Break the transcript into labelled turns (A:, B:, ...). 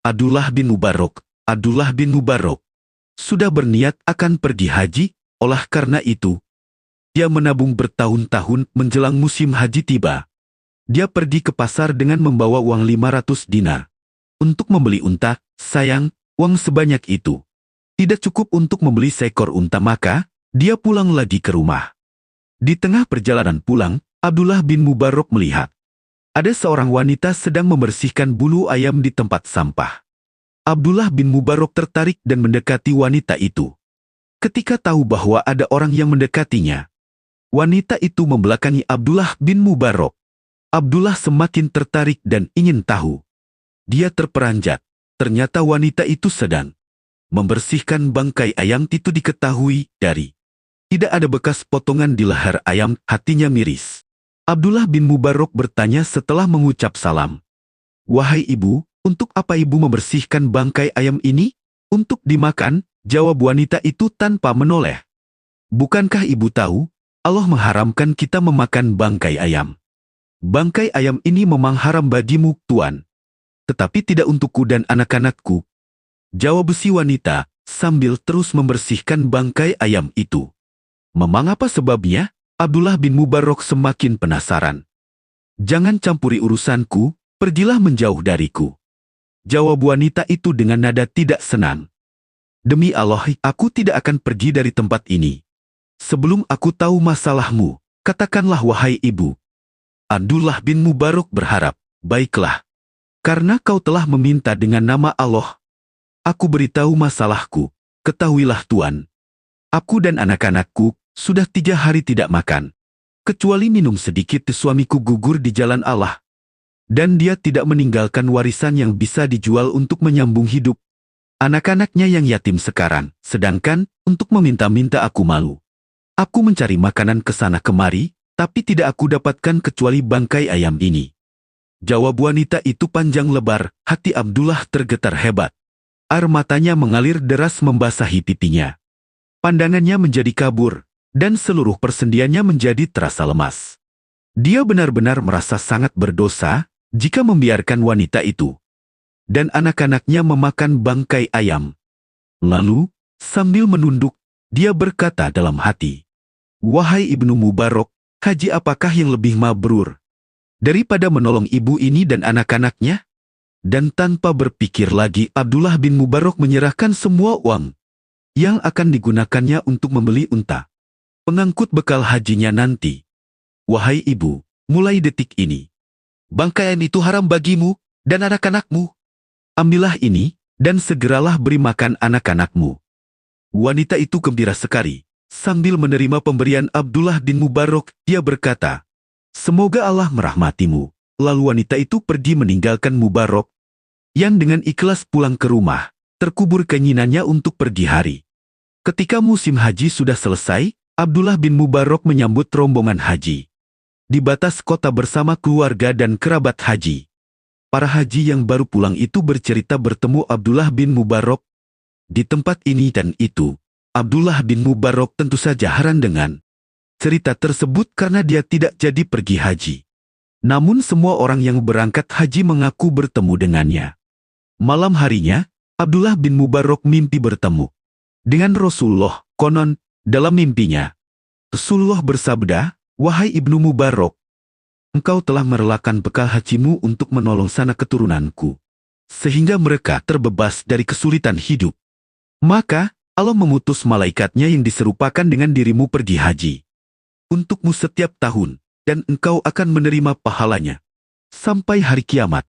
A: Abdullah bin Mubarak sudah berniat akan pergi haji, oleh karena itu, dia menabung bertahun-tahun menjelang musim haji tiba. Dia pergi ke pasar dengan membawa uang 500 dinar. Untuk membeli unta, sayang, uang sebanyak itu tidak cukup untuk membeli seekor unta, maka dia pulang lagi ke rumah. Di tengah perjalanan pulang, Abdullah bin Mubarak melihat ada seorang wanita sedang membersihkan bulu ayam di tempat sampah. Abdullah bin Mubarak tertarik dan mendekati wanita itu. Ketika tahu bahwa ada orang yang mendekatinya, wanita itu membelakangi Abdullah bin Mubarak. Abdullah semakin tertarik dan ingin tahu. Dia terperanjat. Ternyata wanita itu sedang membersihkan bangkai ayam. Itu diketahui dari tidak ada bekas potongan di leher ayam, hatinya miris. Abdullah bin Mubarak bertanya setelah mengucap salam. "Wahai ibu, untuk apa ibu membersihkan bangkai ayam ini?" "Untuk dimakan," jawab wanita itu tanpa menoleh. "Bukankah ibu tahu, Allah mengharamkan kita memakan bangkai ayam?" "Bangkai ayam ini memang haram bagimu, Tuan. Tetapi tidak untukku dan anak-anakku," jawab si wanita, sambil terus membersihkan bangkai ayam itu. "Memang apa sebabnya?" Abdullah bin Mubarak semakin penasaran. "Jangan campuri urusanku, pergilah menjauh dariku," jawab wanita itu dengan nada tidak senang. "Demi Allah, aku tidak akan pergi dari tempat ini sebelum aku tahu masalahmu. Katakanlah wahai ibu." Abdullah bin Mubarak berharap, "Baiklah. Karena kau telah meminta dengan nama Allah, aku beritahu masalahku. Ketahuilah Tuan, aku dan anak-anakku sudah 3 hari tidak makan, kecuali minum sedikit. Suamiku gugur di jalan Allah, dan dia tidak meninggalkan warisan yang bisa dijual untuk menyambung hidup. Anak-anaknya yang yatim sekarang, sedangkan untuk meminta-minta aku malu. Aku mencari makanan ke sana kemari, tapi tidak aku dapatkan kecuali bangkai ayam ini." Jawab wanita itu panjang lebar. Hati Abdullah tergetar hebat. Air matanya mengalir deras membasahi pipinya. Pandangannya menjadi kabur, dan seluruh persendiannya menjadi terasa lemas. Dia benar-benar merasa sangat berdosa jika membiarkan wanita itu dan anak-anaknya memakan bangkai ayam. Lalu, sambil menunduk, dia berkata dalam hati, "Wahai Ibnu Mubarak, haji apakah yang lebih mabrur daripada menolong ibu ini dan anak-anaknya?" Dan tanpa berpikir lagi, Abdullah bin Mubarak menyerahkan semua uang yang akan digunakannya untuk membeli unta pengangkut bekal hajinya nanti. "Wahai ibu, mulai detik ini, bangkai ayam itu haram bagimu dan anak-anakmu. Ambillah ini, dan segeralah beri makan anak-anakmu." Wanita itu gembira sekali. Sambil menerima pemberian Abdullah bin Mubarak, dia berkata, "Semoga Allah merahmatimu." Lalu wanita itu pergi meninggalkan Mubarak, yang dengan ikhlas pulang ke rumah, terkubur keinginannya untuk pergi hari. Ketika musim haji sudah selesai, Abdullah bin Mubarak menyambut rombongan haji di batas kota bersama keluarga dan kerabat haji. Para haji yang baru pulang itu bercerita bertemu Abdullah bin Mubarak di tempat ini dan itu. Abdullah bin Mubarak tentu saja heran dengan cerita tersebut karena dia tidak jadi pergi haji. Namun semua orang yang berangkat haji mengaku bertemu dengannya. Malam harinya, Abdullah bin Mubarak mimpi bertemu dengan Rasulullah. Konon, dalam mimpinya, Rasulullah bersabda, "Wahai Ibnu Mubarak, engkau telah merelakan bekal hajimu untuk menolong sanak keturunanku, sehingga mereka terbebas dari kesulitan hidup. Maka, Allah memutus malaikatnya yang diserupakan dengan dirimu pergi haji untukmu setiap tahun, dan engkau akan menerima pahalanya sampai hari kiamat."